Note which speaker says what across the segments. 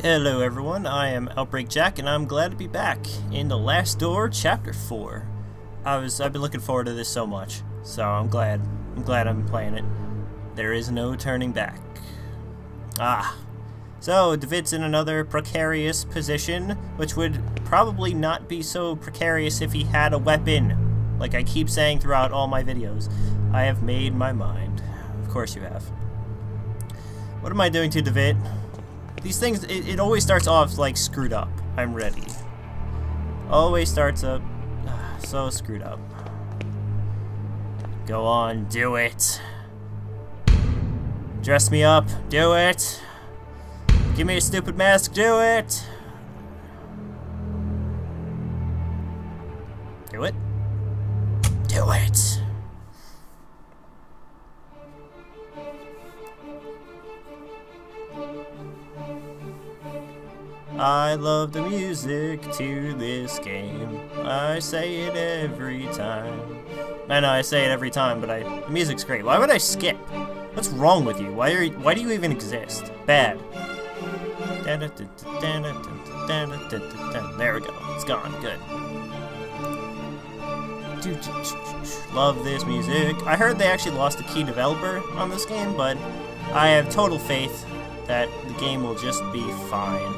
Speaker 1: Hello everyone, I am OutbreakJack and I'm glad to be back in The Last Door Chapter 4. I've been looking forward to this so much, so I'm glad I'm playing it. There is no turning back. So David's in another precarious position, which would probably not be so precarious if he had a weapon. Like I keep saying throughout all my videos. I have made my mind. Of course you have. What am I doing to David? These things, it always starts off like screwed up. I'm ready. Always starts up so screwed up. Go on, do it. Dress me up, do it. Give me a stupid mask, do it. Do it. Do it. I love the music to this game. I say it every time. I know I say it every time, but the music's great. Why would I skip? What's wrong with you? Why do you even exist? Bad. There we go. It's gone. Good. Love this music. I heard they actually lost a key developer on this game, but I have total faith that the game will just be fine.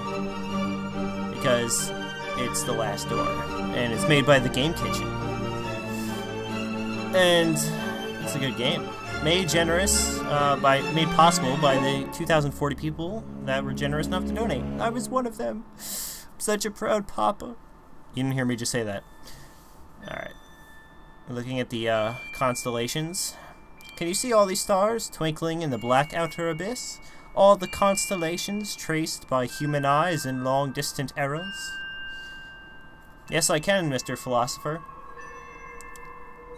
Speaker 1: Because it's The Last Door, and it's made by the Game Kitchen. And it's a good game. Made possible by the 2,040 people that were generous enough to donate. I was one of them. I'm such a proud papa. You didn't hear me just say that. Alright. Looking at the constellations. Can you see all these stars twinkling in the black outer abyss? All the constellations traced by human eyes in long-distant eras? Yes, I can, Mr. Philosopher.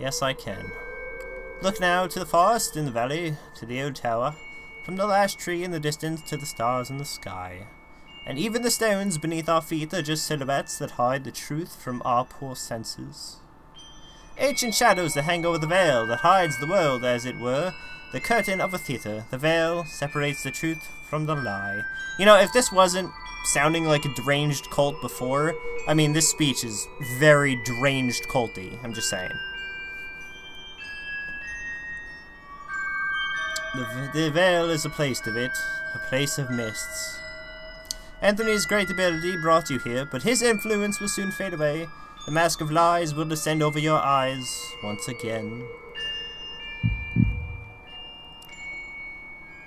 Speaker 1: Yes, I can. Look now to the forest in the valley, to the old tower, from the last tree in the distance to the stars in the sky. And even the stones beneath our feet are just silhouettes that hide the truth from our poor senses. Ancient shadows that hang over the veil that hides the world, as it were, the curtain of a theater. The veil separates the truth from the lie. You know, if this wasn't sounding like a deranged cult before, I mean, this speech is very deranged culty. I'm just saying. The veil is a place of it, a place of mists. Anthony's great ability brought you here, but his influence will soon fade away. The mask of lies will descend over your eyes once again.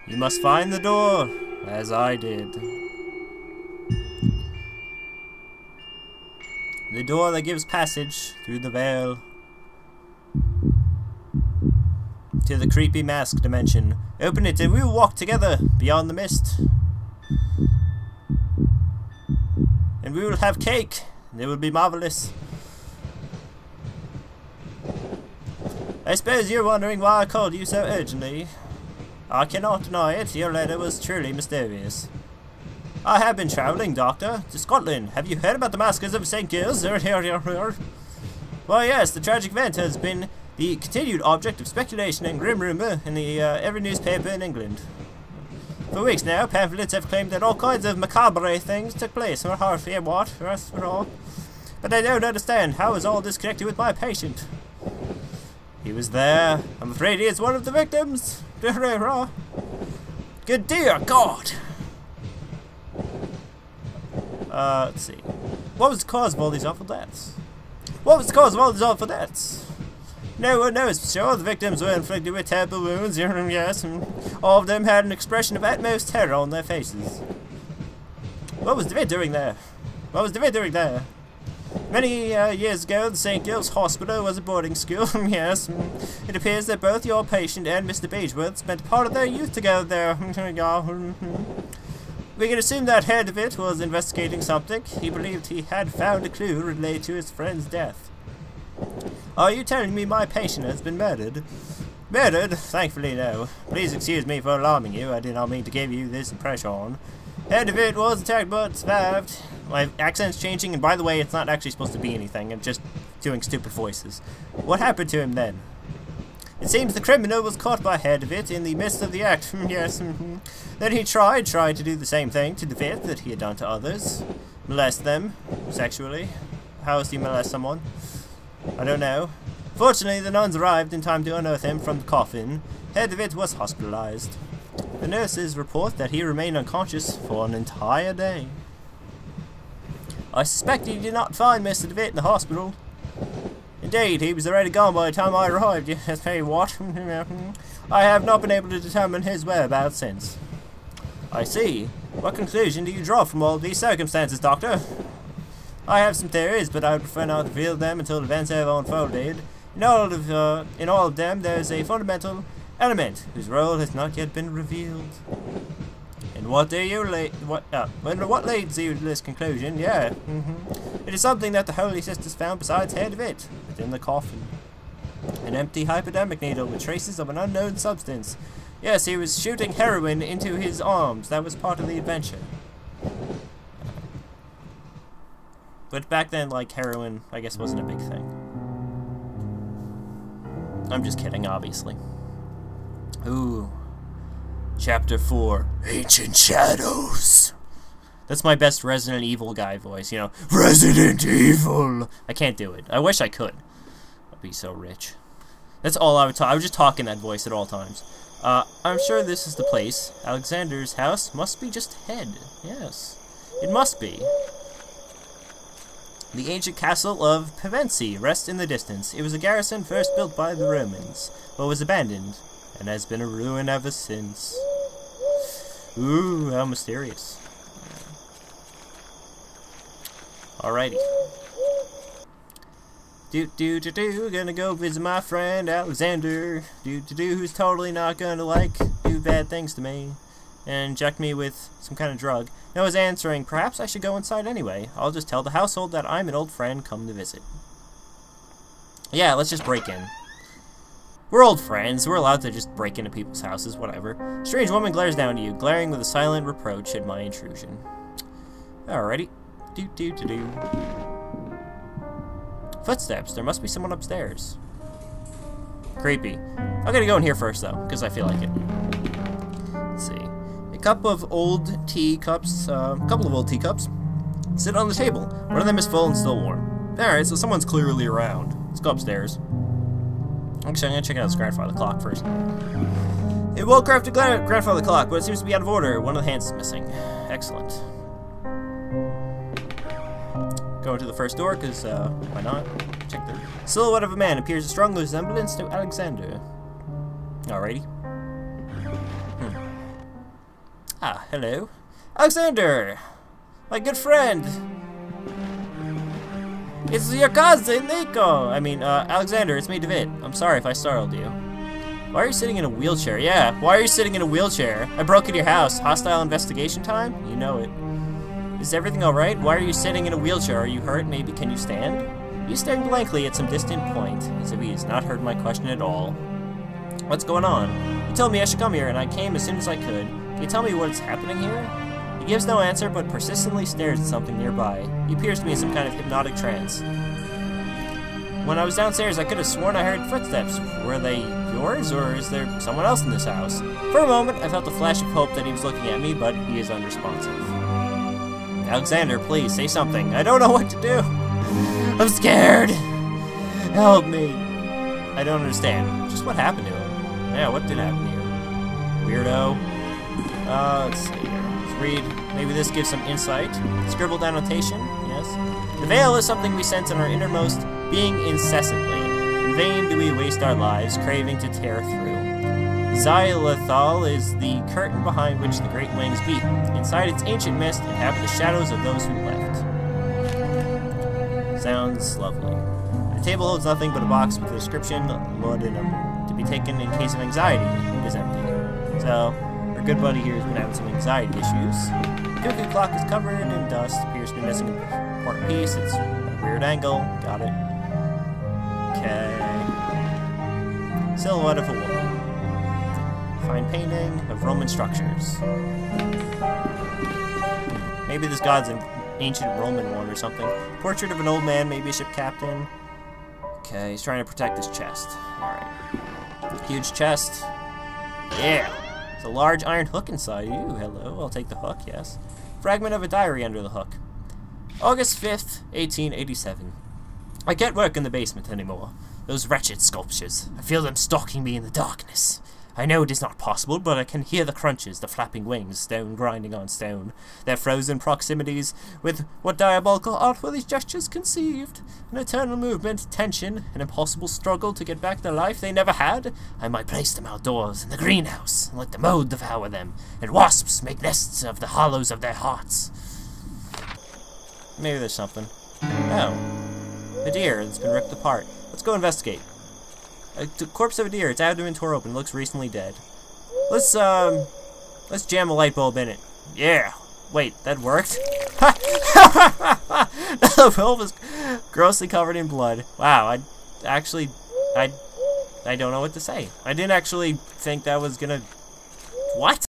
Speaker 1: You must find the door, as I did. The door that gives passage through the veil to the creepy mask dimension. Open it and we will walk together beyond the mist. And we will have cake, and it will be marvelous. I suppose you're wondering why I called you so urgently. I cannot deny it, your letter was truly mysterious. I have been travelling, Doctor, to Scotland. Have you heard about the massacres of St. Giles? Why, yes, the tragic event has been the continued object of speculation and grim rumour in the every newspaper in England. For weeks now, pamphlets have claimed that all kinds of macabre things took place. But I don't understand. How is all this connected with my patient? He was there. I'm afraid he is one of the victims. Good dear God! Let's see. What was the cause of all these awful deaths? What was the cause of all these awful deaths? No one knows for sure. The victims were inflicted with terrible wounds, yes, and all of them had an expression of utmost terror on their faces. What was David doing there? What was David doing there? Many years ago, the St. Giles Hospital was a boarding school, yes. It appears that both your patient and Mr. Bageworth spent part of their youth together there. We can assume that head of it was investigating something. He believed he had found a clue related to his friend's death. Are you telling me my patient has been murdered? Murdered? Thankfully, no. Please excuse me for alarming you. I did not mean to give you this impression. Head of it was attacked but survived. My accent's changing, and by the way, it's not actually supposed to be anything. I'm just doing stupid voices. What happened to him then? It seems the criminal was caught by head of it in the midst of the act. Yes. Then he tried to do the same thing to the vet that he had done to others. Molest them sexually. How else do you molest someone? I don't know. Fortunately, the nuns arrived in time to unearth him from the coffin. Head of it was hospitalized. The nurses report that he remained unconscious for an entire day. I suspect he did not find Mr. DeVitt in the hospital. Indeed, he was already gone by the time I arrived. Yes, hey, what? I have not been able to determine his whereabouts since. I see. What conclusion do you draw from all of these circumstances, Doctor? I have some theories, but I would prefer not to reveal them until events have unfolded. In all of them, there is a fundamental element whose role has not yet been revealed. And what leads you to this conclusion? Yeah, It is something that the Holy Sisters found besides head of it, within the coffin. An empty hypodermic needle with traces of an unknown substance. Yes, he was shooting heroin into his arms. That was part of the adventure. But back then, like, heroin, I guess, wasn't a big thing. I'm just kidding, obviously. Ooh. Chapter 4. Ancient Shadows. That's my best Resident Evil guy voice, you know. Resident Evil! I can't do it. I wish I could. I'd be so rich. That's all I would talk. I would just talk in that voice at all times. I'm sure this is the place. Alexander's house must be just ahead. Yes. It must be. The ancient castle of Pevensey rests in the distance. It was a garrison first built by the Romans, but was abandoned, and has been a ruin ever since. Ooh, how mysterious. Alrighty. Gonna go visit my friend Alexander. Who's totally not gonna, like, do bad things to me and inject me with some kind of drug. Noah's answering, perhaps I should go inside anyway. I'll just tell the household that I'm an old friend come to visit. Yeah, let's just break in. We're old friends. We're allowed to just break into people's houses, whatever. Strange woman glares down at you, glaring with a silent reproach at my intrusion. Alrighty. Footsteps. There must be someone upstairs. Creepy. I'm gonna go in here first, though, because I feel like it. Let's see. A couple of old teacups sit on the table. One of them is full and still warm. Alright, so someone's clearly around. Let's go upstairs. Actually, I'm gonna check out this grandfather clock first. It will craft a grandfather clock, but it seems to be out of order. One of the hands is missing. Excellent. Go into the first door, because, why not? Check the silhouette of a man appears a strong resemblance to Alexander. Alrighty. Ah, hello. Alexander! My good friend! It's your cousin, Nico! Alexander, it's me, David. I'm sorry if I startled you. Why are you sitting in a wheelchair? Yeah, why are you sitting in a wheelchair? I broke into your house. Hostile investigation time? You know it. Is everything alright? Why are you sitting in a wheelchair? Are you hurt? Maybe can you stand? He's staring blankly at some distant point, as if he has not heard my question at all. What's going on? You told me I should come here, and I came as soon as I could. Can you tell me what's happening here? He gives no answer, but persistently stares at something nearby. He appears to be in some kind of hypnotic trance. When I was downstairs, I could have sworn I heard footsteps. Were they yours, or is there someone else in this house? For a moment, I felt a flash of hope that he was looking at me, but he is unresponsive. Alexander, please, say something. I don't know what to do. I'm scared. Help me. I don't understand. Just what happened to him? Yeah, what did happen to you? Weirdo. Let's see here. Let's read. Maybe this gives some insight. Scribbled annotation. Yes. The veil is something we sense in our innermost being incessantly. In vain do we waste our lives, craving to tear through. Xylithal is the curtain behind which the great wings beat. Inside its ancient mist inhabit the shadows of those who left. Sounds lovely. The table holds nothing but a box with a description, laudanum, to be taken in case of anxiety. It is empty. So, our good buddy here has been having some anxiety issues. The cuckoo clock is covered in dust, appears to be missing an important piece. It's at a weird angle. Got it. Okay. Silhouette of a woman. Fine painting of Roman structures. Maybe this god's an ancient Roman one or something. Portrait of an old man, maybe a ship captain. Okay, he's trying to protect his chest. Alright. Huge chest. Yeah. There's a large iron hook inside. Ooh, hello. I'll take the hook, yes. Fragment of a diary under the hook. August 5th, 1887. I can't work in the basement anymore. Those wretched sculptures. I feel them stalking me in the darkness. I know it is not possible, but I can hear the crunches, the flapping wings, stone grinding on stone, their frozen proximities. With what diabolical art were these gestures conceived? An eternal movement, tension, an impossible struggle to get back the life they never had? I might place them outdoors, in the greenhouse, and let the mold devour them, and wasps make nests of the hollows of their hearts. Maybe there's something. Oh. A deer that's been ripped apart. Let's go investigate. The corpse of a deer, its abdomen tore open, looks recently dead. Let's jam a light bulb in it. Yeah. Wait, that worked? The bulb is grossly covered in blood. Wow, I don't know what to say. I didn't actually think that was gonna... What?